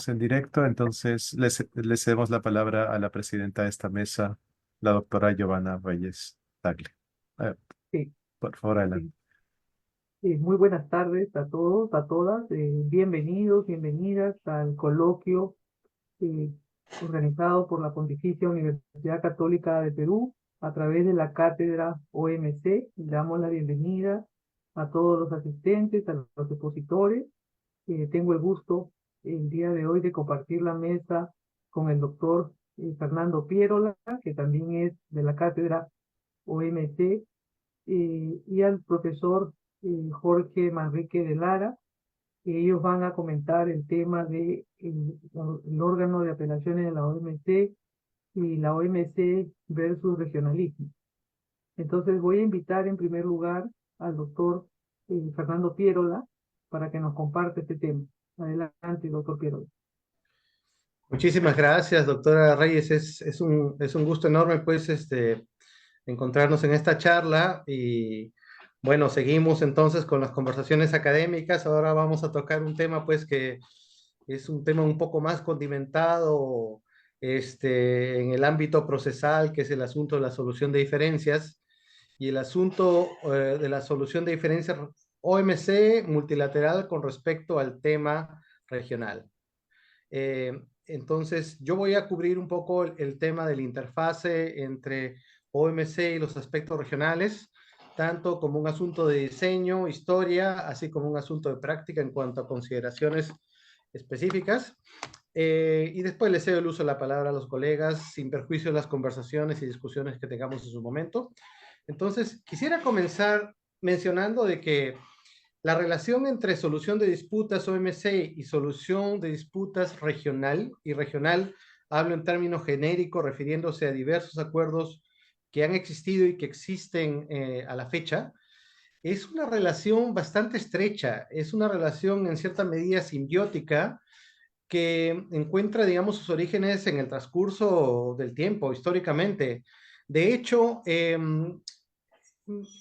Estamos en directo, entonces le cedemos la palabra a la presidenta de esta mesa, la doctora Giovanna Reyes Tagle. Eh, Sí, por favor, adelante. sí. Muy buenas tardes a todos, a todas. Bienvenidos, bienvenidas al coloquio eh, organizado por la Pontificia Universidad Católica de Perú a través de la cátedra OMC. Le damos la bienvenida a todos los asistentes, a los expositores. Tengo el gusto el día de hoy de compartir la mesa con el doctor Fernando Pierola, que también es de la cátedra OMC, y al profesor Jorge Manrique de Lara. Ellos van a comentar el tema de el órgano de apelaciones de la OMC y la OMC versus regionalismo. Entonces voy a invitar en primer lugar al doctor Fernando Pierola para que nos comparte este tema. Adelante, doctor Pierola. Muchísimas gracias, doctora Reyes. Es un gusto enorme, pues, encontrarnos en esta charla y, bueno, seguimos entonces con las conversaciones académicas. Ahora vamos a tocar un tema, pues, que es un tema un poco más condimentado, en el ámbito procesal, que es el asunto de la solución de diferencias y el asunto de la solución de diferencias OMC multilateral con respecto al tema regional. Entonces, yo voy a cubrir un poco el tema de la interfase entre OMC y los aspectos regionales, tanto como un asunto de diseño, historia, así como un asunto de práctica en cuanto a consideraciones específicas. Y después le cedo el uso de la palabra a los colegas, sin perjuicio de las conversaciones y discusiones que tengamos en su momento. Entonces, quisiera comenzar mencionando de que la relación entre solución de disputas OMC y solución de disputas regional, y regional hablo en términos genéricos refiriéndose a diversos acuerdos que han existido y que existen a la fecha, es una relación bastante estrecha, es una relación en cierta medida simbiótica que encuentra, digamos, sus orígenes en el transcurso del tiempo, históricamente. De hecho,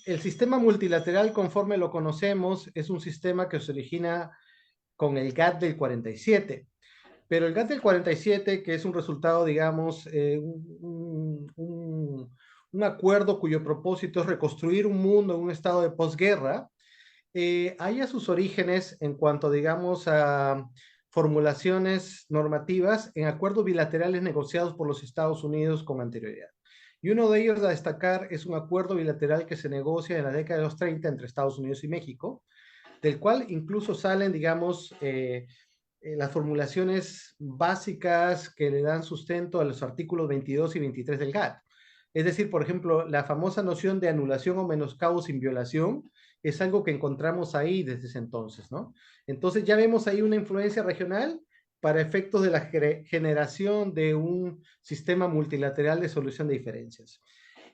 el sistema multilateral, conforme lo conocemos, es un sistema que se origina con el GATT del 47. Pero el GATT del 47, que es un resultado, digamos, un acuerdo cuyo propósito es reconstruir un mundo en un estado de posguerra, haya sus orígenes en cuanto, digamos, a formulaciones normativas en acuerdos bilaterales negociados por los Estados Unidos con anterioridad. Y uno de ellos a destacar es un acuerdo bilateral que se negocia en la década de los 30 entre Estados Unidos y México, del cual incluso salen, digamos, las formulaciones básicas que le dan sustento a los artículos 22 y 23 del GATT. Es decir, por ejemplo, la famosa noción de anulación o menoscabo sin violación es algo que encontramos ahí desde ese entonces, ¿no? Entonces ya vemos ahí una influencia regional para efectos de la generación de un sistema multilateral de solución de diferencias.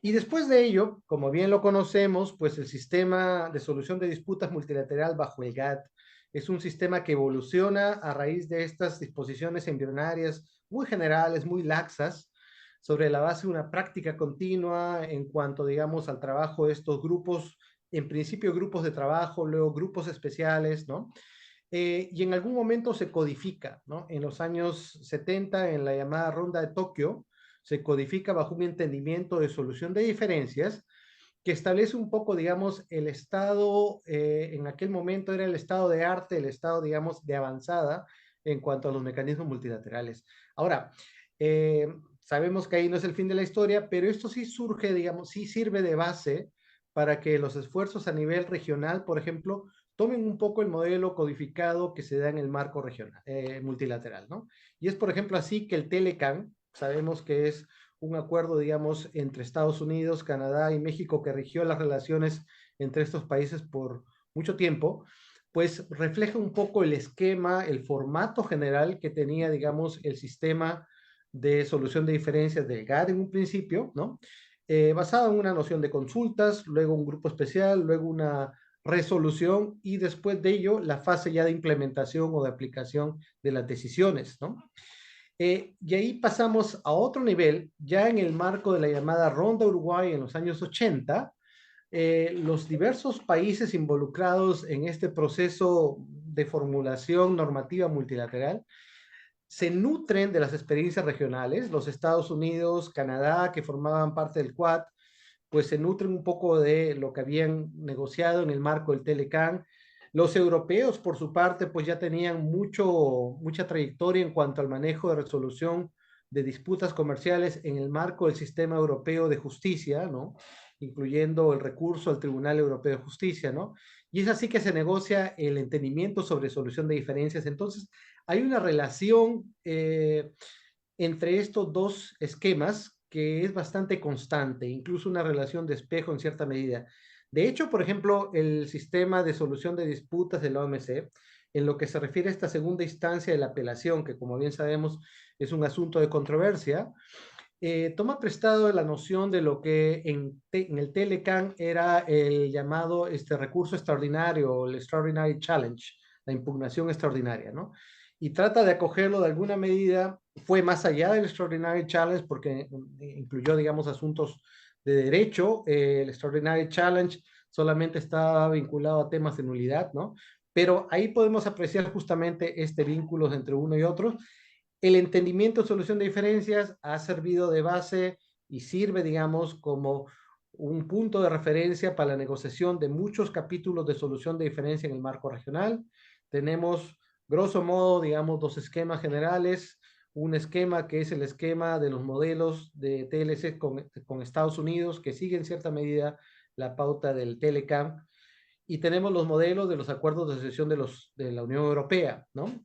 Y después de ello, como bien lo conocemos, pues el sistema de solución de disputas multilateral bajo el GATT es un sistema que evoluciona a raíz de estas disposiciones embrionarias muy generales, muy laxas, sobre la base de una práctica continua en cuanto, digamos, al trabajo de estos grupos, en principio grupos de trabajo, luego grupos especiales, ¿no? Y en algún momento se codifica, ¿no? En los años 70, en la llamada Ronda de Tokio, se codifica bajo un entendimiento de solución de diferencias que establece un poco, digamos, el estado, en aquel momento era el estado de arte, el estado, digamos, de avanzada en cuanto a los mecanismos multilaterales. Ahora, sabemos que ahí no es el fin de la historia, pero esto sí surge, digamos, sí sirve de base para que los esfuerzos a nivel regional, por ejemplo, tomen un poco el modelo codificado que se da en el marco regional, multilateral, ¿no? Y es, por ejemplo, así que el Telecan, sabemos que es un acuerdo, digamos, entre Estados Unidos, Canadá y México que rigió las relaciones entre estos países por mucho tiempo, pues refleja un poco el esquema, el formato general que tenía, digamos, el sistema de solución de diferencias del GATT en un principio, ¿no? Basado en una noción de consultas, luego un grupo especial, luego una resolución y después de ello la fase ya de implementación o de aplicación de las decisiones, ¿no? Y ahí pasamos a otro nivel, ya en el marco de la llamada Ronda Uruguay en los años 80, los diversos países involucrados en este proceso de formulación normativa multilateral se nutren de las experiencias regionales. Los Estados Unidos, Canadá, que formaban parte del Quad, pues se nutren un poco de lo que habían negociado en el marco del Telecan. Los europeos, por su parte, pues ya tenían mucha trayectoria en cuanto al manejo de resolución de disputas comerciales en el marco del sistema europeo de justicia, ¿no? Incluyendo el recurso al Tribunal Europeo de Justicia, ¿no? Y es así que se negocia el entendimiento sobre solución de diferencias. Entonces, hay una relación entre estos dos esquemas que es bastante constante, incluso una relación de espejo en cierta medida. De hecho, por ejemplo, el sistema de solución de disputas de la OMC, en lo que se refiere a esta segunda instancia de la apelación, que como bien sabemos es un asunto de controversia, toma prestado la noción de lo que en el Telecan era el llamado recurso extraordinario, el Extraordinary Challenge, la impugnación extraordinaria, ¿no? Y trata de acogerlo de alguna medida, fue más allá del Extraordinary Challenge porque incluyó, digamos, asuntos de derecho. El Extraordinary Challenge solamente estaba vinculado a temas de nulidad, ¿no? Pero ahí podemos apreciar justamente este vínculo entre uno y otro. El entendimiento de solución de diferencias ha servido de base y sirve, digamos, como un punto de referencia para la negociación de muchos capítulos de solución de diferencia en el marco regional. Tenemos, grosso modo, digamos, dos esquemas generales. Un esquema que es el esquema de los modelos de TLC con Estados Unidos, que sigue en cierta medida la pauta del Telecam, y tenemos los modelos de los acuerdos de asociación de la Unión Europea, ¿no?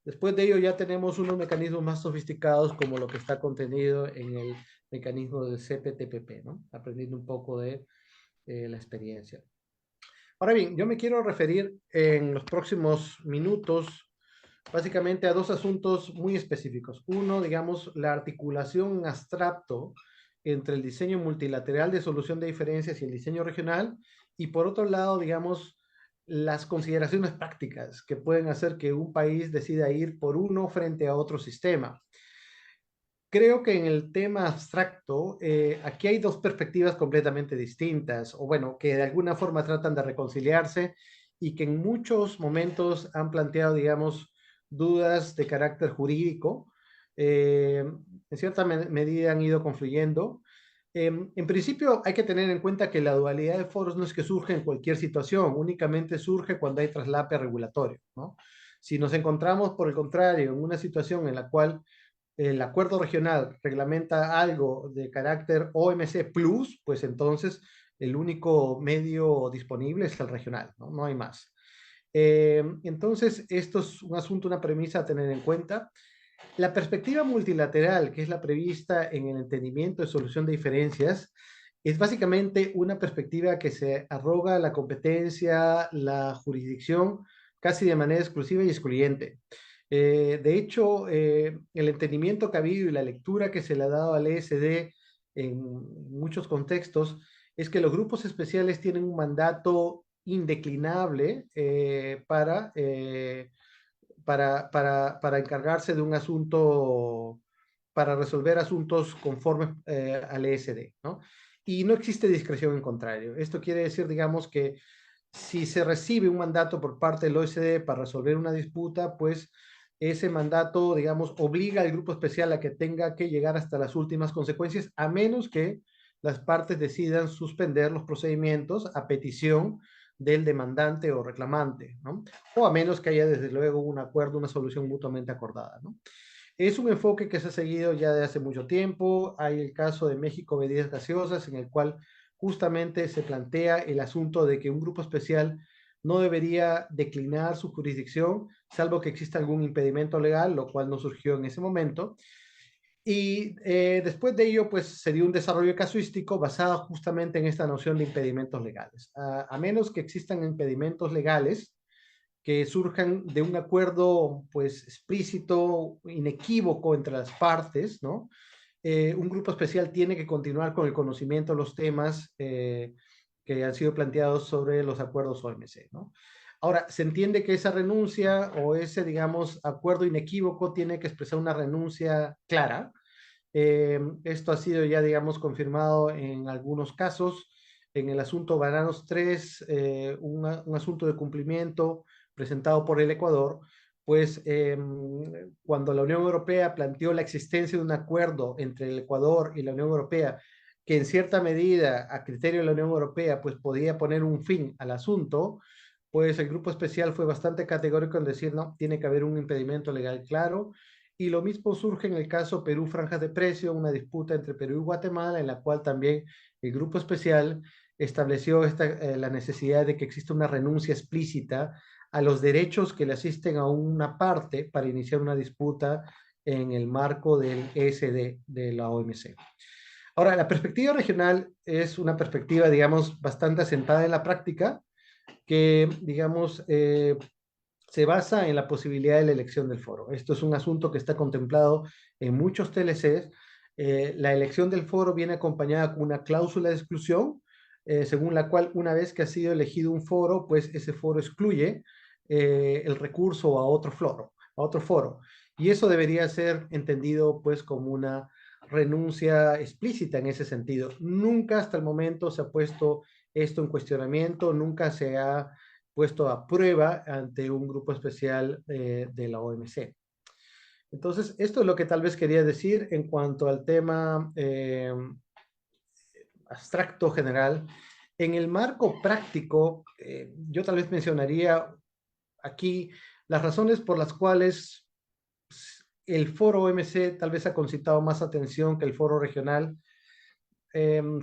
Después de ello ya tenemos unos mecanismos más sofisticados como lo que está contenido en el mecanismo del CPTPP, ¿no? Aprendiendo un poco de la experiencia. Ahora bien, yo me quiero referir en los próximos minutos básicamente a dos asuntos muy específicos. Uno, digamos, la articulación en abstracto entre el diseño multilateral de solución de diferencias y el diseño regional, y por otro lado, digamos, las consideraciones prácticas que pueden hacer que un país decida ir por uno frente a otro sistema. Creo que en el tema abstracto, aquí hay dos perspectivas completamente distintas, o bueno, que de alguna forma tratan de reconciliarse y que en muchos momentos han planteado, digamos, dudas de carácter jurídico. En cierta medida han ido confluyendo. En principio hay que tener en cuenta que la dualidad de foros no es que surge en cualquier situación, únicamente surge cuando hay traslape regulatorio, ¿no? Si nos encontramos, por el contrario, en una situación en la cual el acuerdo regional reglamenta algo de carácter OMC Plus, pues entonces el único medio disponible es el regional, ¿no? No hay más. Entonces, esto es un asunto, una premisa a tener en cuenta. La perspectiva multilateral, que es la prevista en el entendimiento de solución de diferencias, es básicamente una perspectiva que se arroga la competencia, la jurisdicción, casi de manera exclusiva y excluyente. De hecho, el entendimiento que ha habido y la lectura que se le ha dado al ESD en muchos contextos es que los grupos especiales tienen un mandato indeclinable para encargarse de un asunto, para resolver asuntos conformes al ESD, ¿no? Y no existe discreción en contrario. Esto quiere decir, digamos, que si se recibe un mandato por parte del OECD para resolver una disputa, pues ese mandato, digamos, obliga al grupo especial a que tenga que llegar hasta las últimas consecuencias, a menos que las partes decidan suspender los procedimientos a petición del demandante o reclamante, ¿no? O a menos que haya desde luego un acuerdo, una solución mutuamente acordada, ¿no? Es un enfoque que se ha seguido ya de hace mucho tiempo. Hay el caso de México Bebidas Gaseosas, en el cual justamente se plantea el asunto de que un grupo especial no debería declinar su jurisdicción, salvo que exista algún impedimento legal, lo cual no surgió en ese momento. Y después de ello, pues se dio un desarrollo casuístico basado justamente en esta noción de impedimentos legales. A menos que existan impedimentos legales que surjan de un acuerdo, pues, explícito, inequívoco entre las partes, ¿no? Un grupo especial tiene que continuar con el conocimiento de los temas que han sido planteados sobre los acuerdos OMC, ¿no? Ahora, se entiende que esa renuncia o ese, digamos, acuerdo inequívoco tiene que expresar una renuncia clara. Esto ha sido ya, digamos, confirmado en algunos casos. En el asunto Bananos 3, un asunto de cumplimiento presentado por el Ecuador, pues cuando la Unión Europea planteó la existencia de un acuerdo entre el Ecuador y la Unión Europea, que en cierta medida, a criterio de la Unión Europea, pues podía poner un fin al asunto, pues el grupo especial fue bastante categórico en decir, no, tiene que haber un impedimento legal claro, y lo mismo surge en el caso Perú-Franjas de Precio, una disputa entre Perú y Guatemala, en la cual también el grupo especial estableció la necesidad de que exista una renuncia explícita a los derechos que le asisten a una parte para iniciar una disputa en el marco del ESD de la OMC. Ahora, la perspectiva regional es una perspectiva, digamos, bastante asentada en la práctica, que, digamos, se basa en la posibilidad de la elección del foro. Esto es un asunto que está contemplado en muchos TLCs. La elección del foro viene acompañada con una cláusula de exclusión, según la cual una vez que ha sido elegido un foro, pues ese foro excluye el recurso a otro foro. Y eso debería ser entendido pues como una renuncia explícita en ese sentido. Nunca hasta el momento se ha puesto esto en cuestionamiento, nunca se ha puesto a prueba ante un grupo especial de la OMC. Entonces, esto es lo que tal vez quería decir en cuanto al tema abstracto general. En el marco práctico, yo tal vez mencionaría aquí las razones por las cuales el foro OMC tal vez ha concitado más atención que el foro regional.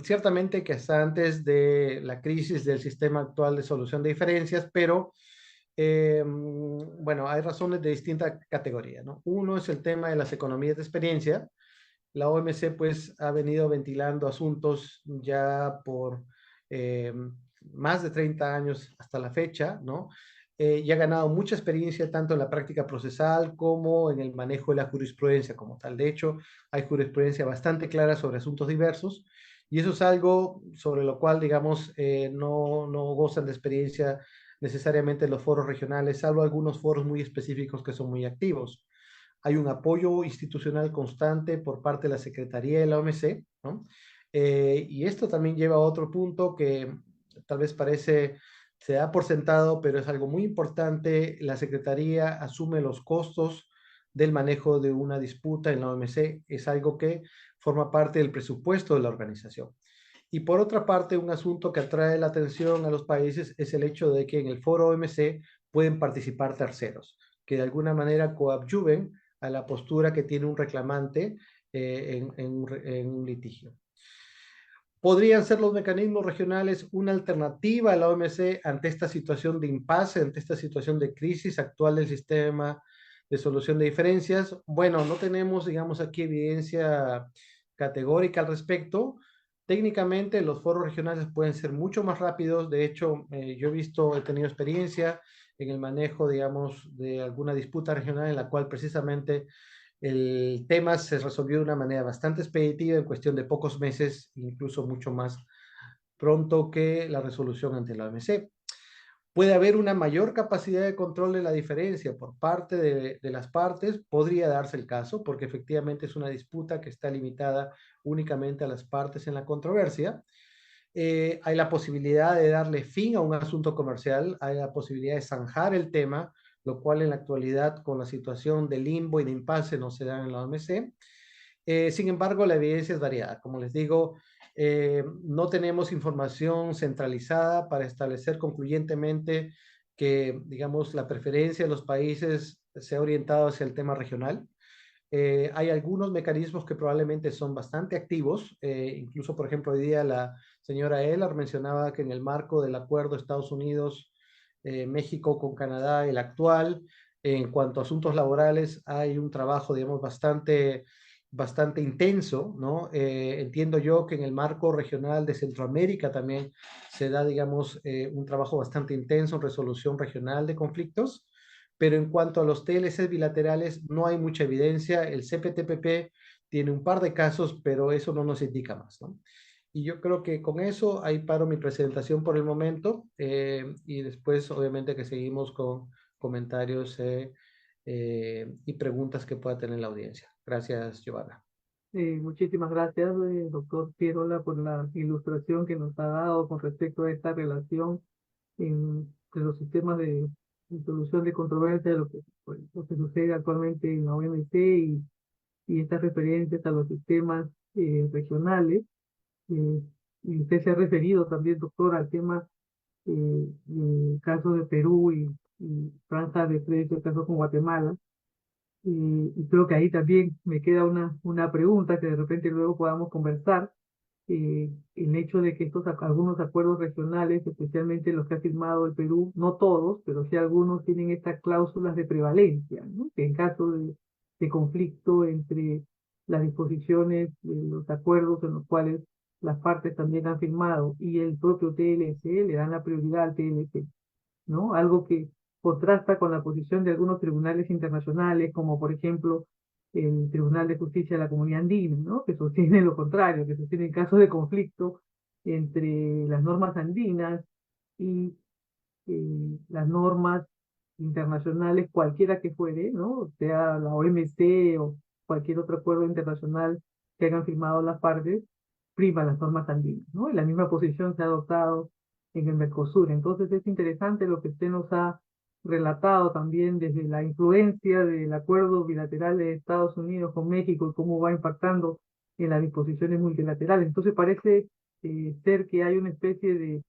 Ciertamente que hasta antes de la crisis del sistema actual de solución de diferencias, pero bueno, hay razones de distinta categoría, ¿no? Uno es el tema de las economías de experiencia. La OMC pues ha venido ventilando asuntos ya por más de 30 años hasta la fecha, ¿no? Y ha ganado mucha experiencia tanto en la práctica procesal como en el manejo de la jurisprudencia como tal. De hecho, hay jurisprudencia bastante clara sobre asuntos diversos y eso es algo sobre lo cual, digamos, no gozan de experiencia necesariamente los foros regionales, salvo algunos foros muy específicos que son muy activos. Hay un apoyo institucional constante por parte de la Secretaría de la OMC, ¿no? Y esto también lleva a otro punto que tal vez se da por sentado, pero es algo muy importante. La Secretaría asume los costos del manejo de una disputa en la OMC. Es algo que forma parte del presupuesto de la organización. Y por otra parte, un asunto que atrae la atención a los países es el hecho de que en el foro OMC pueden participar terceros, que de alguna manera coadyuven a la postura que tiene un reclamante en un litigio. ¿Podrían ser los mecanismos regionales una alternativa a la OMC ante esta situación de impasse, ante esta situación de crisis actual del sistema de solución de diferencias? Bueno, no tenemos, digamos, aquí evidencia categórica al respecto. Técnicamente los foros regionales pueden ser mucho más rápidos. De hecho, yo he tenido experiencia en el manejo, digamos, de alguna disputa regional en la cual precisamente el tema se resolvió de una manera bastante expeditiva en cuestión de pocos meses, incluso mucho más pronto que la resolución ante la OMC. Puede haber una mayor capacidad de control de la diferencia por parte de las partes, podría darse el caso, porque efectivamente es una disputa que está limitada únicamente a las partes en la controversia. Hay la posibilidad de darle fin a un asunto comercial, hay la posibilidad de zanjar el tema, lo cual en la actualidad con la situación de limbo y de impasse no se da en la OMC. Sin embargo, la evidencia es variada. Como les digo, no tenemos información centralizada para establecer concluyentemente que, digamos, la preferencia de los países se ha orientado hacia el tema regional. Hay algunos mecanismos que probablemente son bastante activos. Incluso, por ejemplo, hoy día la señora Ehler mencionaba que en el marco del acuerdo Estados Unidos, México con Canadá, el actual, en cuanto a asuntos laborales, hay un trabajo, digamos, bastante intenso, ¿no? Entiendo yo que en el marco regional de Centroamérica también se da, digamos, un trabajo bastante intenso en resolución regional de conflictos, pero en cuanto a los TLCs bilaterales no hay mucha evidencia. El CPTPP tiene un par de casos, pero eso no nos indica más, ¿no? Y yo creo que con eso ahí paro mi presentación por el momento y después obviamente que seguimos con comentarios y preguntas que pueda tener la audiencia. Gracias, Giovanna. Muchísimas gracias, doctor Pierola, por la ilustración que nos ha dado con respecto a esta relación entre los sistemas de solución de controversia, lo que lo que sucede actualmente en la OMC y estas referencias a los sistemas regionales. eh, y usted se ha referido también, doctor, al tema del caso de Perú y franja de Estrecho, el caso con Guatemala. Y creo que ahí también me queda una pregunta que de repente luego podamos conversar. El hecho de que algunos acuerdos regionales, especialmente los que ha firmado el Perú, no todos, pero sí algunos tienen estas cláusulas de prevalencia, ¿no? Que en caso de conflicto entre las disposiciones de los acuerdos en los cuales las partes también han firmado y el propio TLC, le dan la prioridad al TLC, ¿no? Algo que contrasta con la posición de algunos tribunales internacionales, como por ejemplo el Tribunal de Justicia de la Comunidad Andina, ¿no? Que sostiene lo contrario, que sostiene en casos de conflicto entre las normas andinas y las normas internacionales, cualquiera que fuere, ¿no? Sea la OMC o cualquier otro acuerdo internacional que hayan firmado las partes, prima las normas andinas, ¿no? Y la misma posición se ha adoptado en el Mercosur. Entonces es interesante lo que usted nos ha relatado también desde la influencia del acuerdo bilateral de Estados Unidos con México y cómo va impactando en las disposiciones multilaterales. Entonces parece ser que hay una especie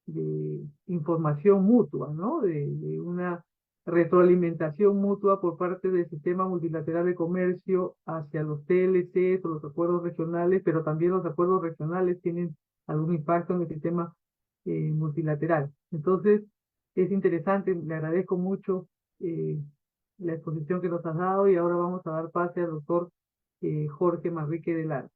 de información mutua, ¿no? De una retroalimentación mutua por parte del sistema multilateral de comercio hacia los TLCs o los acuerdos regionales, pero también los acuerdos regionales tienen algún impacto en el sistema multilateral. Entonces, es interesante, le agradezco mucho la exposición que nos has dado y ahora vamos a dar pase al doctor Jorge Manrique de Lara.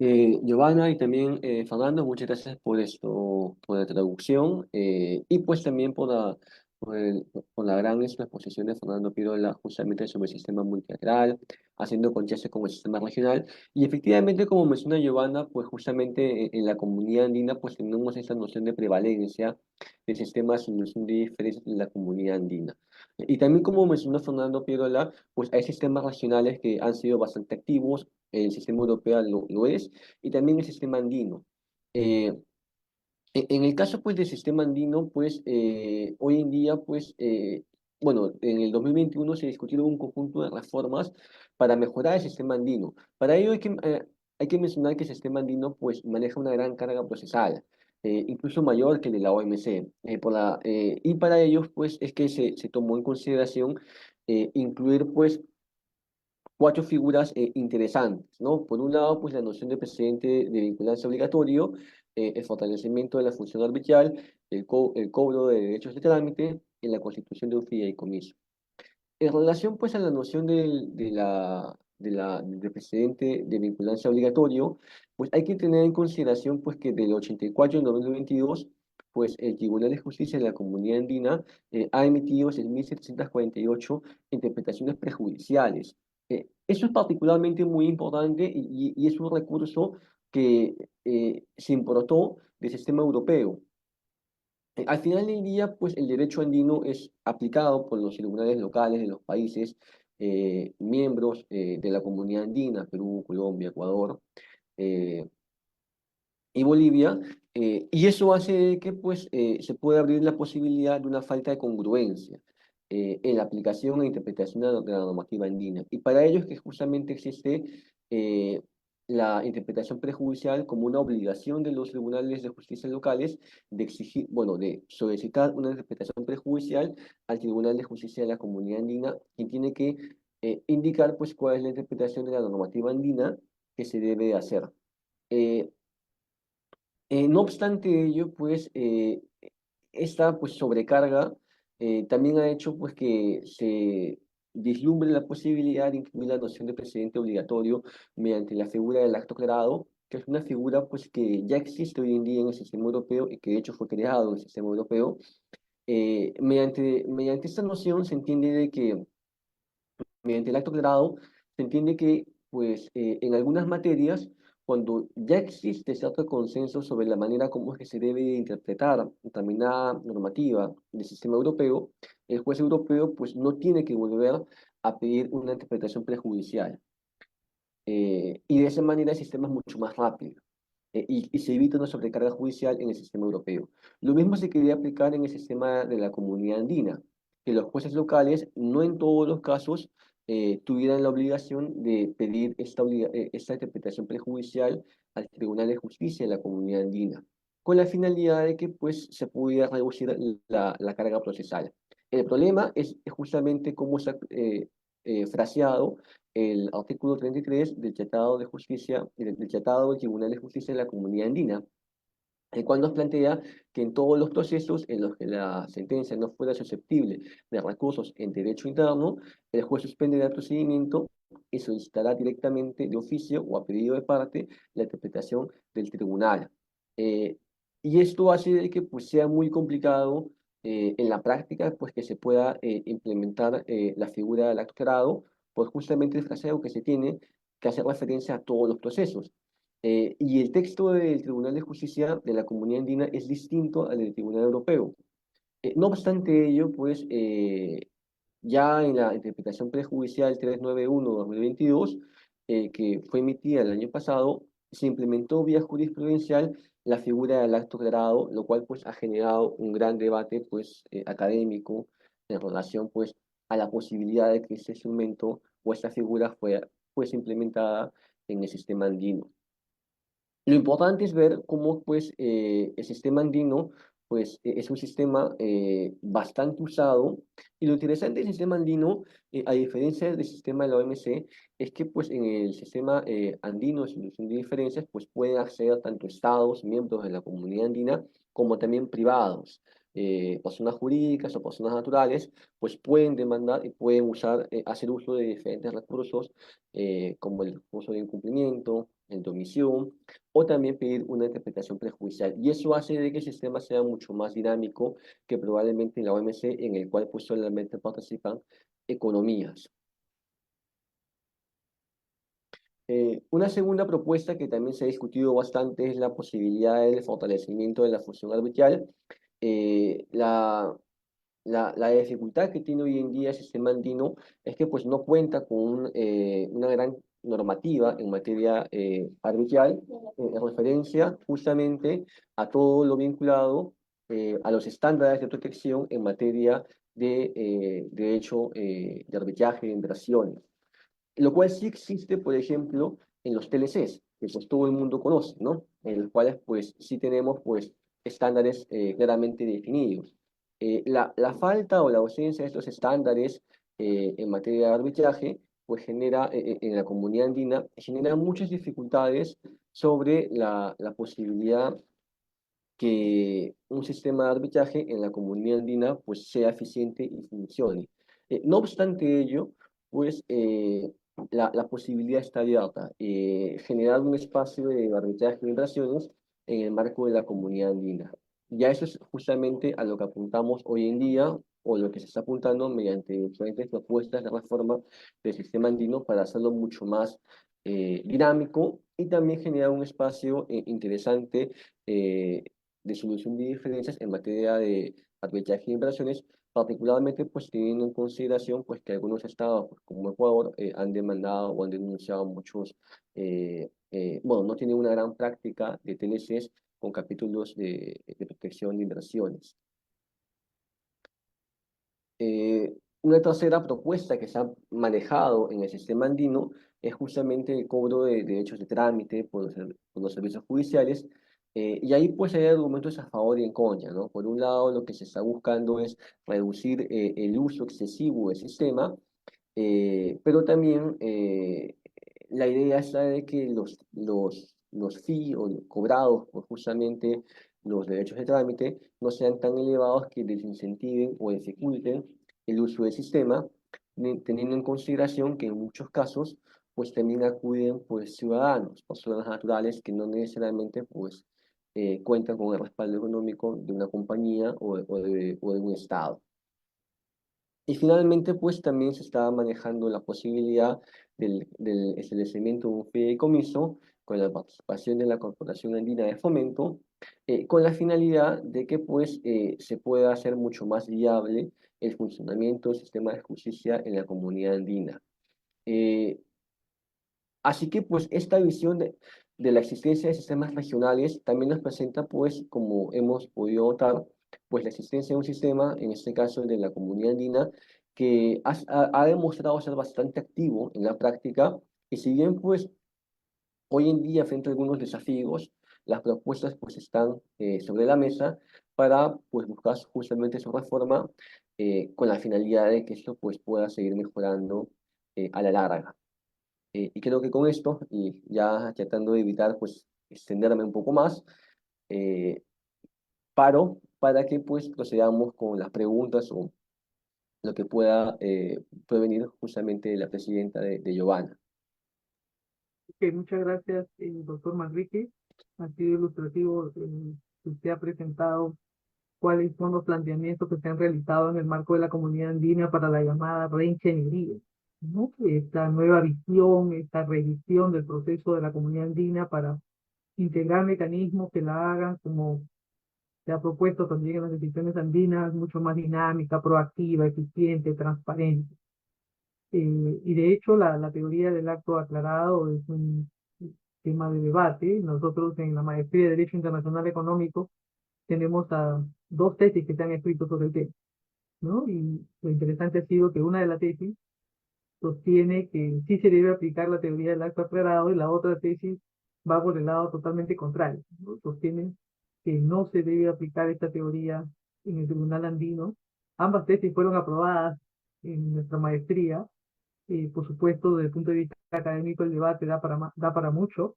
Giovanna y también Fernando, muchas gracias por esto, por la traducción y pues también por la gran exposición de Fernando Pirola justamente sobre el sistema multilateral, haciendo contraste con el sistema regional. Y efectivamente, como menciona Giovanna, pues justamente en la comunidad andina pues tenemos esa noción de prevalencia de sistemas en noción de diferencias en la comunidad andina. Y también como mencionó Fernando Pirola, pues hay sistemas regionales que han sido bastante activos, el sistema europeo lo es, y también el sistema andino. Eh, en el caso pues del sistema andino, pues hoy en día, pues, bueno, en el 2021 se discutieron un conjunto de reformas para mejorar el sistema andino. Para ello hay que mencionar que el sistema andino pues maneja una gran carga procesal, incluso mayor que el de la OMC. Y para ello pues es que se tomó en consideración incluir pues cuatro figuras interesantes, ¿no? Por un lado, pues la noción de precedente de vinculancia obligatorio, el fortalecimiento de la función arbitral, el cobro de derechos de trámite en la constitución de un fideicomiso. En relación, pues, a la noción del precedente de vinculancia obligatorio, pues hay que tener en consideración, pues, que del 84 al 2022, pues, el Tribunal de Justicia de la Comunidad Andina ha emitido 6.748 interpretaciones prejudiciales. Eso es particularmente muy importante y es un recurso que se importó del sistema europeo. Al final del día, pues el derecho andino es aplicado por los tribunales locales de los países miembros de la comunidad andina, Perú, Colombia, Ecuador y Bolivia, y eso hace que pues, se pueda abrir la posibilidad de una falta de congruencia en la aplicación e interpretación de la normativa andina. Y para ello es que justamente existe eh, la interpretación prejudicial como una obligación de los tribunales de justicia locales de exigir, bueno, de solicitar una interpretación prejudicial al Tribunal de Justicia de la Comunidad Andina, quien tiene que indicar pues cuál es la interpretación de la normativa andina que se debe hacer. Eh, no obstante ello, pues, esta pues, sobrecarga también ha hecho pues, que se vislumbre la posibilidad de incluir la noción de precedente obligatorio mediante la figura del acto aclarado, que es una figura pues, que ya existe hoy en día en el sistema europeo y que de hecho fue creado en el sistema europeo. Mediante esta noción se entiende de que mediante el acto aclarado, se entiende que, pues, en algunas materias, cuando ya existe cierto consenso sobre la manera como es que se debe interpretar determinada normativa del sistema europeo, el juez europeo, pues, no tiene que volver a pedir una interpretación prejudicial. Y de esa manera el sistema es mucho más rápido. y se evita una sobrecarga judicial en el sistema europeo. Lo mismo se quería aplicar en el sistema de la Comunidad Andina, que los jueces locales no en todos los casos tuvieran la obligación de pedir esta interpretación prejudicial al Tribunal de Justicia de la Comunidad Andina, con la finalidad de que pues, se pudiera reducir la carga procesal. El problema es justamente cómo se ha fraseado el artículo 33 del Tratado de Justicia, del Tratado del Tribunal de Justicia de la Comunidad Andina, el cual nos plantea que en todos los procesos en los que la sentencia no fuera susceptible de recursos en derecho interno, el juez suspenderá el procedimiento y solicitará directamente de oficio o a pedido de parte la interpretación del tribunal. Eh, y esto hace de que pues, sea muy complicado en la práctica pues, que se pueda implementar la figura del actorado, pues justamente el fraseo que se tiene que hacer referencia a todos los procesos. Y el texto del Tribunal de Justicia de la Comunidad Andina es distinto al del Tribunal Europeo. No obstante ello, pues ya en la interpretación prejudicial 391-2022, que fue emitida el año pasado, se implementó vía jurisprudencial la figura del acto grado, lo cual pues ha generado un gran debate pues académico en relación pues a la posibilidad de que ese instrumento o esta figura fuese implementada en el sistema andino. Lo importante es ver cómo pues, el sistema andino pues, es un sistema bastante usado y lo interesante del sistema andino, a diferencia del sistema de la OMC, es que pues, en el sistema andino de solución de diferencias pues, pueden acceder tanto estados, miembros de la comunidad andina, como también privados. Personas jurídicas o personas naturales pues pueden demandar y pueden usar, hacer uso de diferentes recursos como el recurso de incumplimiento, el de omisión, o también pedir una interpretación prejudicial. Y eso hace de que el sistema sea mucho más dinámico que probablemente en la OMC, en el cual pues solamente participan economías. Una segunda propuesta que también se ha discutido bastante es la posibilidad del fortalecimiento de la función arbitral. Eh, la, la dificultad que tiene hoy en día el sistema andino es que pues no cuenta con una gran normativa en materia arbitral en referencia justamente a todo lo vinculado a los estándares de protección en materia de derecho de arbitraje de inversiones, lo cual sí existe, por ejemplo, en los TLCs, que pues todo el mundo conoce, ¿no? En los cuales pues sí tenemos pues estándares claramente definidos. La falta o la ausencia de estos estándares en materia de arbitraje pues genera en la comunidad andina, genera muchas dificultades sobre la posibilidad que un sistema de arbitraje en la comunidad andina pues sea eficiente y funcione. No obstante ello, pues la posibilidad está abierta, generar un espacio de arbitraje de inversiones en el marco de la comunidad andina. Ya eso es justamente a lo que apuntamos hoy en día o lo que se está apuntando mediante diferentes propuestas de reforma del sistema andino para hacerlo mucho más dinámico y también generar un espacio interesante de solución de diferencias en materia de arbitraje de inversiones, particularmente pues teniendo en consideración pues que algunos estados pues, como Ecuador han demandado o han denunciado muchos, bueno, no tienen una gran práctica de TLCs con capítulos de protección de inversiones. Una tercera propuesta que se ha manejado en el sistema andino es justamente el cobro de derechos de trámite por los servicios judiciales, y ahí pues hay argumentos a favor y en contra, ¿no? Por un lado, lo que se está buscando es reducir el uso excesivo del sistema, pero también la idea está de que los fees o cobrados por justamente los derechos de trámite no sean tan elevados que desincentiven o dificulten el uso del sistema, teniendo en consideración que en muchos casos pues también acuden pues ciudadanos, personas naturales que no necesariamente pues cuentan con el respaldo económico de una compañía o de un estado. Y finalmente, pues también se estaba manejando la posibilidad del establecimiento de un fideicomiso con la participación de la Corporación Andina de Fomento, con la finalidad de que pues se pueda hacer mucho más viable el funcionamiento del sistema de justicia en la comunidad andina. Eh, Así que pues esta visión de la existencia de sistemas regionales también nos presenta, pues, como hemos podido notar, pues la existencia de un sistema, en este caso el de la Comunidad Andina, que ha demostrado ser bastante activo en la práctica, y si bien, pues, hoy en día, frente a algunos desafíos, las propuestas, pues, están sobre la mesa para, pues, buscar justamente su reforma con la finalidad de que esto, pues, pueda seguir mejorando a la larga. Y creo que con esto, y ya tratando de evitar pues extenderme un poco más, eh, paro para que pues procedamos con las preguntas o lo que puede venir justamente de la presidenta de Giovanna. Ok, muchas gracias, doctor Manrique. Ha sido ilustrativo que usted ha presentado cuáles son los planteamientos que se han realizado en el marco de la comunidad andina para la llamada reingeniería, ¿no? Esta nueva visión, esta revisión del proceso de la comunidad andina para integrar mecanismos que la hagan, como se ha propuesto también en las decisiones andinas, mucho más dinámica, proactiva, eficiente, transparente. Y de hecho, la teoría del acto aclarado es un tema de debate. Nosotros en la maestría de Derecho Internacional Económico tenemos a dos tesis que se han escrito sobre el tema, ¿no? Y lo interesante ha sido que una de las tesis sostiene que sí se debe aplicar la teoría del acto aclarado y la otra tesis va por el lado totalmente contrario, ¿no? Sostienen que no se debe aplicar esta teoría en el Tribunal Andino. Ambas tesis fueron aprobadas en nuestra maestría. Por supuesto, desde el punto de vista académico, el debate da para mucho,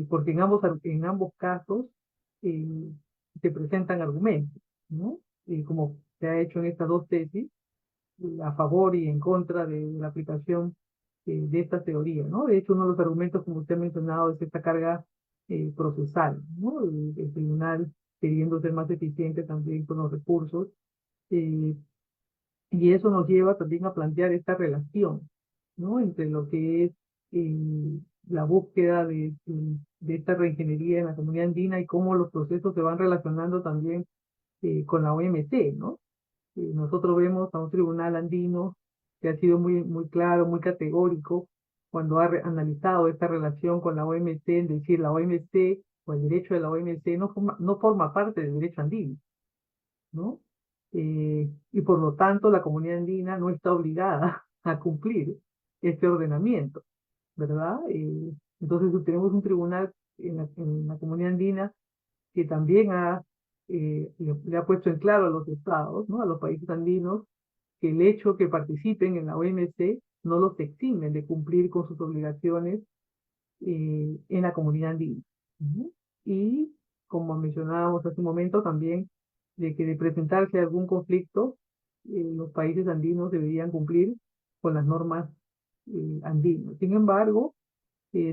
porque en ambos casos eh, se presentan argumentos, ¿no? Como se ha hecho en estas dos tesis, a favor y en contra de la aplicación de esta teoría, ¿no? De hecho, uno de los argumentos, como usted ha mencionado, es esta carga procesal, ¿no? El tribunal queriendo ser más eficiente también con los recursos, eh, y eso nos lleva también a plantear esta relación, ¿no? Entre lo que es la búsqueda de esta reingeniería en la comunidad andina y cómo los procesos se van relacionando también con la OMC, ¿no? Nosotros vemos a un tribunal andino que ha sido muy claro, muy categórico cuando ha analizado esta relación con la OMC, en decir la OMC o el derecho de la OMC no forma parte del derecho andino, ¿no? Y por lo tanto la comunidad andina no está obligada a cumplir este ordenamiento, ¿verdad? Entonces tenemos un tribunal en la comunidad andina que también le ha puesto en claro a los estados, ¿no? A los países andinos, que el hecho que participen en la OMC no los eximen de cumplir con sus obligaciones en la comunidad andina. Ujú. Y como mencionábamos hace un momento también, de que de presentarse algún conflicto, los países andinos deberían cumplir con las normas andinas. Sin embargo,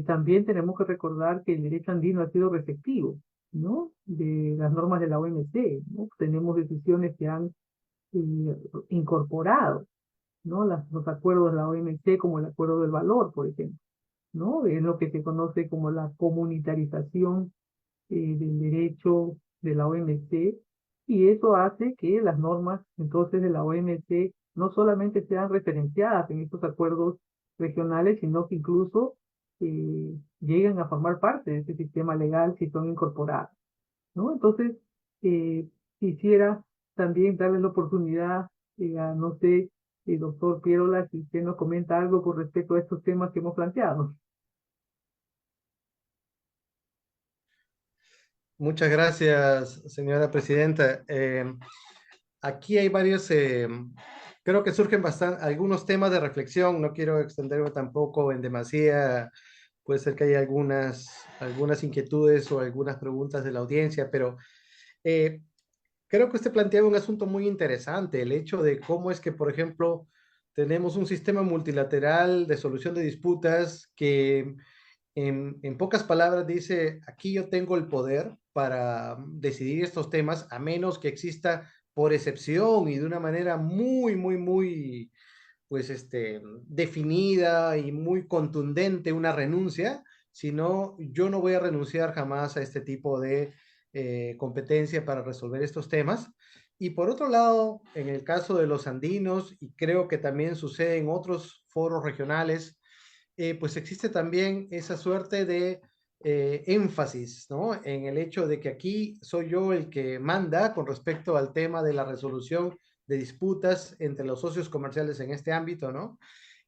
también tenemos que recordar que el derecho andino ha sido receptivo, ¿no? De las normas de la OMC, ¿no? Tenemos decisiones que han incorporado, ¿no? Los acuerdos de la OMC, como el Acuerdo del Valor, por ejemplo, ¿no? Es lo que se conoce como la comunitarización del derecho de la OMC, y eso hace que las normas entonces de la OMC no solamente sean referenciadas en estos acuerdos regionales, sino que incluso lleguen a formar parte de este sistema legal si son incorporadas, ¿no? Entonces, quisiera también darle la oportunidad a, no sé, doctor Pierola, si usted nos comenta algo con respecto a estos temas que hemos planteado. Muchas gracias, señora presidenta. Aquí hay varios, creo que surgen bastante, algunos temas de reflexión. No quiero extenderme tampoco en demasía. Puede ser que haya algunas inquietudes o algunas preguntas de la audiencia, pero eh, creo que usted planteaba un asunto muy interesante, el hecho de cómo es que, por ejemplo, tenemos un sistema multilateral de solución de disputas que en pocas palabras dice, aquí yo tengo el poder para decidir estos temas, a menos que exista por excepción y de una manera muy, pues, definida y muy contundente una renuncia, sino yo no voy a renunciar jamás a este tipo de competencia para resolver estos temas. Y por otro lado, en el caso de los andinos, y creo que también sucede en otros foros regionales, pues existe también esa suerte de énfasis, ¿no? En el hecho de que aquí soy yo el que manda con respecto al tema de la resolución de disputas entre los socios comerciales en este ámbito, ¿no?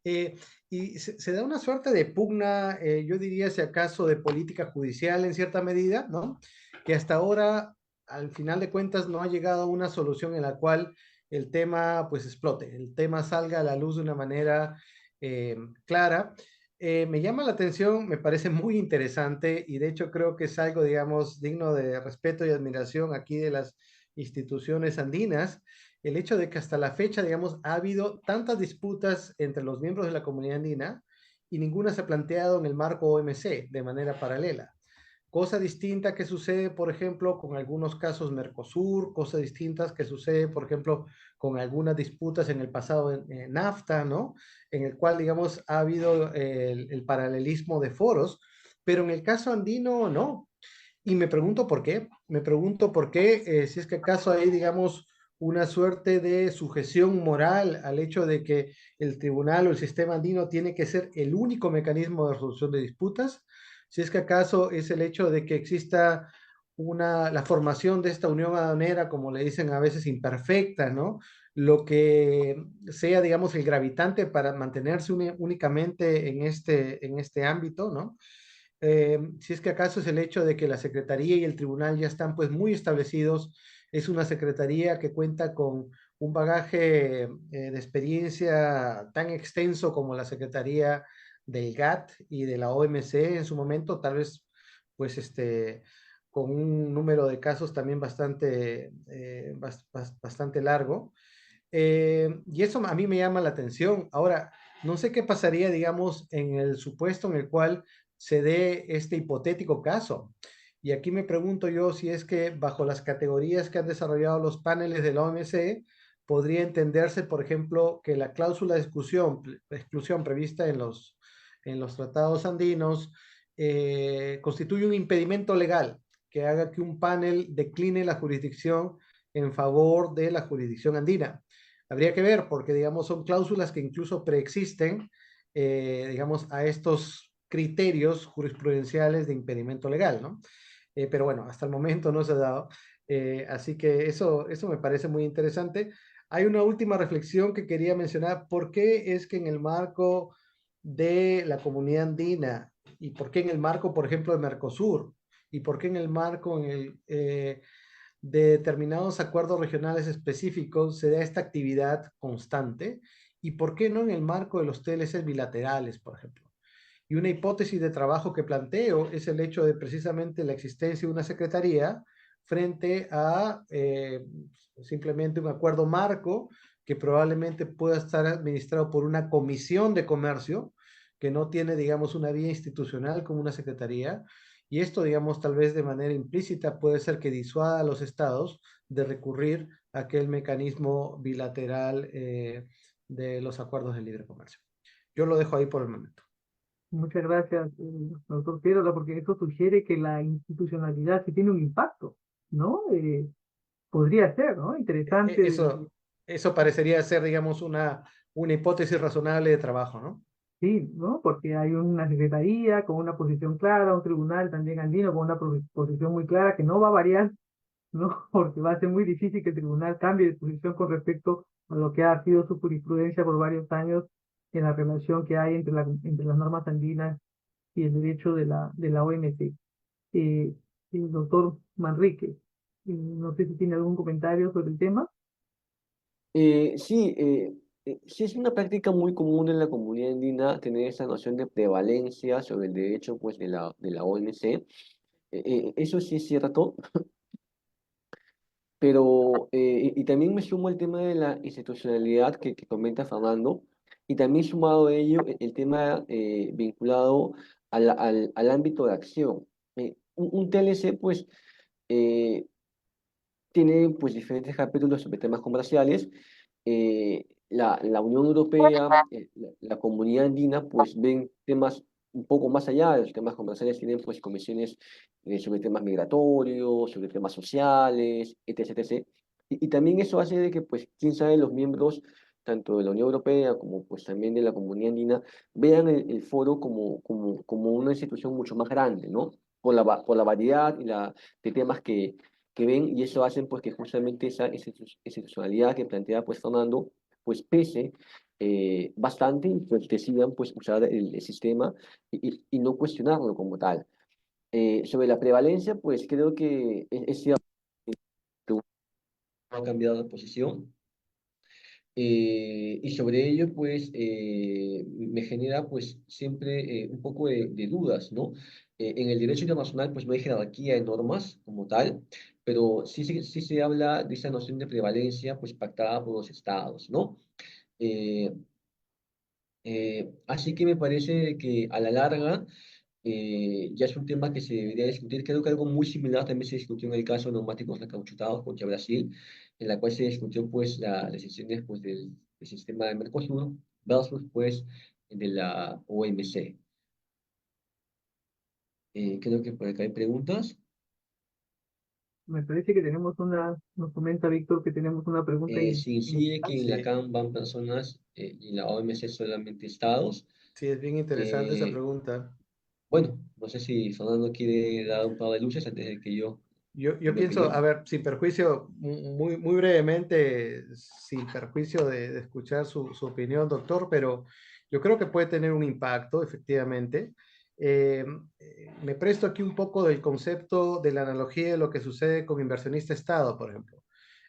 Eh, y se da una suerte de pugna, yo diría, si acaso, de política judicial en cierta medida, ¿no? Que hasta ahora, al final de cuentas, no ha llegado a una solución en la cual el tema, pues, explote, el tema salga a la luz de una manera clara. Me llama la atención, me parece muy interesante y de hecho creo que es algo, digamos, digno de respeto y admiración aquí de las instituciones andinas, el hecho de que hasta la fecha, digamos, ha habido tantas disputas entre los miembros de la comunidad andina y ninguna se ha planteado en el marco OMC de manera paralela. Cosa distinta que sucede, por ejemplo, con algunos casos Mercosur, cosas distintas que sucede, por ejemplo, con algunas disputas en el pasado en NAFTA, ¿no? En el cual, digamos, ha habido el paralelismo de foros, pero en el caso andino, no. Y me pregunto por qué. Me pregunto por qué, si es que acaso hay, digamos, una suerte de sujeción moral al hecho de que el tribunal o el sistema andino tiene que ser el único mecanismo de resolución de disputas, si es que acaso es el hecho de que exista la formación de esta unión aduanera, como le dicen a veces, imperfecta, ¿no? Lo que sea, digamos, el gravitante para mantenerse únicamente en este ámbito, ¿no? Si es que acaso es el hecho de que la Secretaría y el Tribunal ya están pues muy establecidos, es una Secretaría que cuenta con un bagaje de experiencia tan extenso como la Secretaría del GATT y de la OMC en su momento, tal vez pues con un número de casos también bastante largo. Y eso a mí me llama la atención. Ahora, no sé qué pasaría, digamos, en el supuesto en el cual se dé este hipotético caso. Y aquí me pregunto yo si es que bajo las categorías que han desarrollado los paneles de la OMC, podría entenderse, por ejemplo, que la cláusula de exclusión prevista en los tratados andinos constituye un impedimento legal que haga que un panel decline la jurisdicción en favor de la jurisdicción andina. Habría que ver, porque digamos son cláusulas que incluso preexisten, digamos, a estos criterios jurisprudenciales de impedimento legal, ¿no? Pero bueno, hasta el momento no se ha dado. Así que eso me parece muy interesante. Hay una última reflexión que quería mencionar. ¿Por qué es que en el marco de la comunidad andina y por qué en el marco, por ejemplo, de Mercosur y por qué en el marco de determinados acuerdos regionales específicos se da esta actividad constante y por qué no en el marco de los TLCs bilaterales, por ejemplo? Y una hipótesis de trabajo que planteo es el hecho de precisamente la existencia de una secretaría frente a simplemente un acuerdo marco que probablemente pueda estar administrado por una comisión de comercio que no tiene, digamos, una vía institucional como una secretaría. Y esto, digamos, tal vez de manera implícita puede ser que disuada a los estados de recurrir a aquel mecanismo bilateral de los acuerdos de libre comercio. Yo lo dejo ahí por el momento. Muchas gracias, doctor Piedra, porque eso sugiere que la institucionalidad sí tiene un impacto, ¿no? Podría ser, ¿no? Interesante. Eso parecería ser, digamos, una hipótesis razonable de trabajo, ¿no? Sí, ¿no? Porque hay una secretaría con una posición clara, un tribunal también andino con una posición muy clara que no va a variar, ¿no? Porque va a ser muy difícil que el tribunal cambie de posición con respecto a lo que ha sido su jurisprudencia por varios años en la relación que hay entre las normas andinas y el derecho de la OMC. El doctor Manrique, no sé si tiene algún comentario sobre el tema. Sí, sí es una práctica muy común en la comunidad andina tener esa noción de prevalencia sobre el derecho pues, de la OMC. Eso sí es cierto, pero y también me sumo al tema de la institucionalidad que comenta Fernando, y también sumado a ello el tema vinculado al ámbito de acción. Un TLC pues eh, tiene pues diferentes capítulos sobre temas comerciales. La Unión Europea, la comunidad andina, pues ven temas un poco más allá de los temas comerciales, tienen pues comisiones sobre temas migratorios, sobre temas sociales, etc. etc. Y también eso hace de que, pues, quién sabe, los miembros tanto de la Unión Europea como pues también de la comunidad andina vean el foro como una institución mucho más grande, ¿no? por la variedad de temas que ven, y eso hacen pues que justamente esa institucionalidad que plantea pues Fernando, pues pese bastante y pues decidan pues usar el sistema y no cuestionarlo como tal. Sobre la prevalencia, pues creo que es cierto que uno ha cambiado de posición. Y sobre ello, pues, me genera, pues, siempre un poco de dudas, ¿no? En el derecho internacional, pues, no hay jerarquía de normas como tal, pero sí se habla de esa noción de prevalencia, pues, pactada por los estados, ¿no? Eh, Así que me parece que a la larga ya es un tema que se debería discutir. Creo que algo muy similar también se discutió en el caso de neumáticos recauchutados contra Brasil, en la cual se discutió pues las decisiones pues, del sistema de Mercosur versus pues de la OMC. Creo que por acá hay preguntas. Me parece que tenemos nos comenta Víctor que tenemos una pregunta Se incide que en la Sí, CAM van personas y en la OMC solamente estados. sí, es bien interesante esa Eh, pregunta. bueno, no sé si Fernando quiere dar un par de luces antes de que yo dé Yo mi pienso, a opinión. ver, sin perjuicio, muy brevemente, sin perjuicio de escuchar su opinión, doctor, pero yo creo que puede tener un impacto, efectivamente. Me presto aquí un poco del concepto de la analogía de lo que sucede con inversionista-estado, por ejemplo.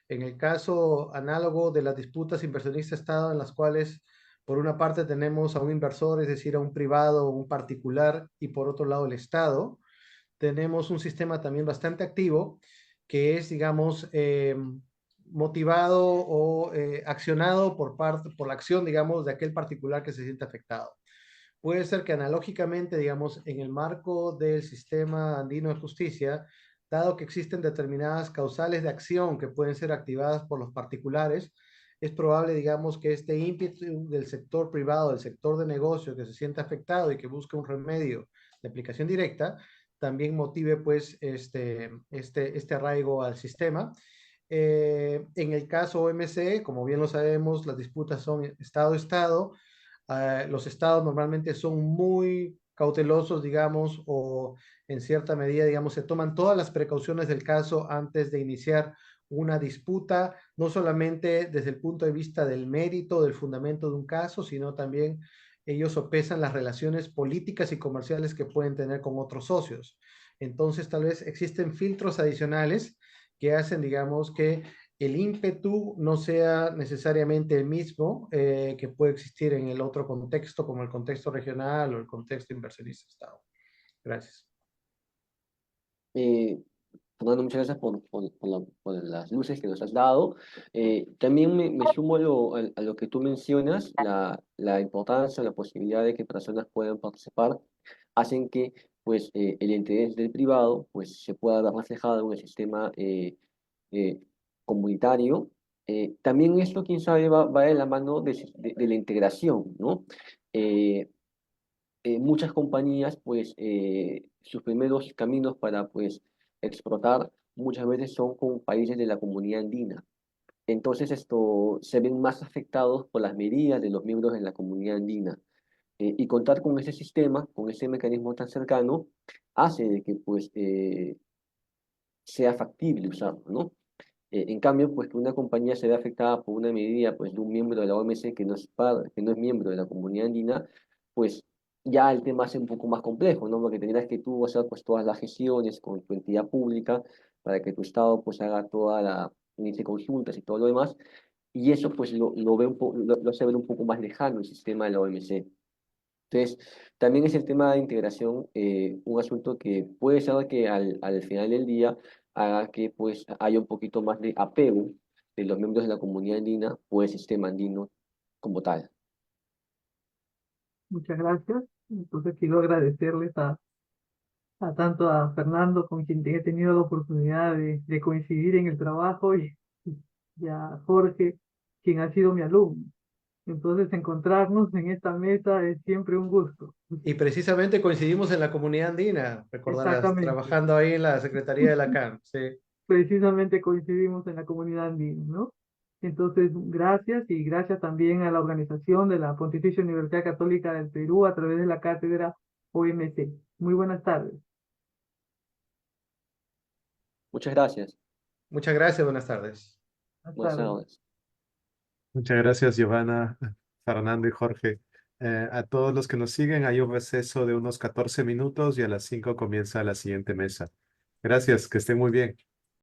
En el caso análogo de las disputas inversionista-estado, en las cuales por una parte tenemos a un inversor, es decir, a un privado o un particular, y por otro lado el Estado, tenemos un sistema también bastante activo que es, digamos, motivado o accionado por la acción, digamos, de aquel particular que se siente afectado. Puede ser que analógicamente, digamos, en el marco del sistema andino de justicia, dado que existen determinadas causales de acción que pueden ser activadas por los particulares, es probable, digamos, que este ímpetu del sector privado, del sector de negocio que se siente afectado y que busca un remedio de aplicación directa, también motive, pues, este arraigo al sistema. En el caso OMC, como bien lo sabemos, las disputas son Estado-Estado. Los estados normalmente son muy cautelosos, digamos, o en cierta medida, digamos, se toman todas las precauciones del caso antes de iniciar una disputa, no solamente desde el punto de vista del mérito, del fundamento de un caso, sino también ellos sopesan las relaciones políticas y comerciales que pueden tener con otros socios. Entonces, tal vez existen filtros adicionales que hacen, digamos, que el ímpetu no sea necesariamente el mismo que puede existir en el otro contexto, como el contexto regional o el contexto inversionista-Estado. Gracias. Eh, Fernando, muchas gracias por las luces que nos has dado. También me sumo a lo que tú mencionas, la importancia, la posibilidad de que personas puedan participar, hacen que pues, el interés del privado pues, se pueda ver reflejado en el sistema eh, comunitario. También esto, quién sabe, va de la mano de la integración, ¿no? Eh, Muchas compañías, pues, sus primeros caminos para, pues, explotar muchas veces son con países de la comunidad andina. Entonces, esto se ven más afectados por las medidas de los miembros de la comunidad andina. Y contar con ese sistema, con ese mecanismo tan cercano, hace de que, pues, sea factible usarlo, ¿no? En cambio, pues que una compañía se vea afectada por una medida pues, de un miembro de la OMC que no es miembro de la comunidad andina, pues ya el tema es un poco más complejo, ¿no? Porque tendrás que tú hacer pues, todas las gestiones con tu entidad pública para que tu Estado pues haga toda la inicie consultas y todo lo demás, y eso pues lo hace ver un poco más lejano el sistema de la OMC. Entonces, también es el tema de integración, un asunto que puede ser que al final del día haga que pues haya un poquito más de apego de los miembros de la comunidad andina por el sistema andino como tal. Muchas gracias. Entonces quiero agradecerles a tanto a Fernando, con quien he tenido la oportunidad de coincidir en el trabajo, y a Jorge, quien ha sido mi alumno. Entonces encontrarnos en esta mesa es siempre un gusto. Y precisamente coincidimos en la comunidad andina, recordarás, Exactamente. trabajando ahí en la Secretaría de la CAN. Sí. Precisamente coincidimos en la comunidad andina, ¿no? Entonces, gracias, y gracias también a la organización de la Pontificia Universidad Católica del Perú a través de la cátedra OMC. Muy buenas tardes. Muchas gracias. Muchas gracias, buenas tardes. Buenas Buenas tardes. tardes. Muchas gracias, Giovanna, Fernando y Jorge. A todos los que nos siguen, hay un receso de unos 14 minutos y a las 5 comienza la siguiente mesa. Gracias, que estén muy bien.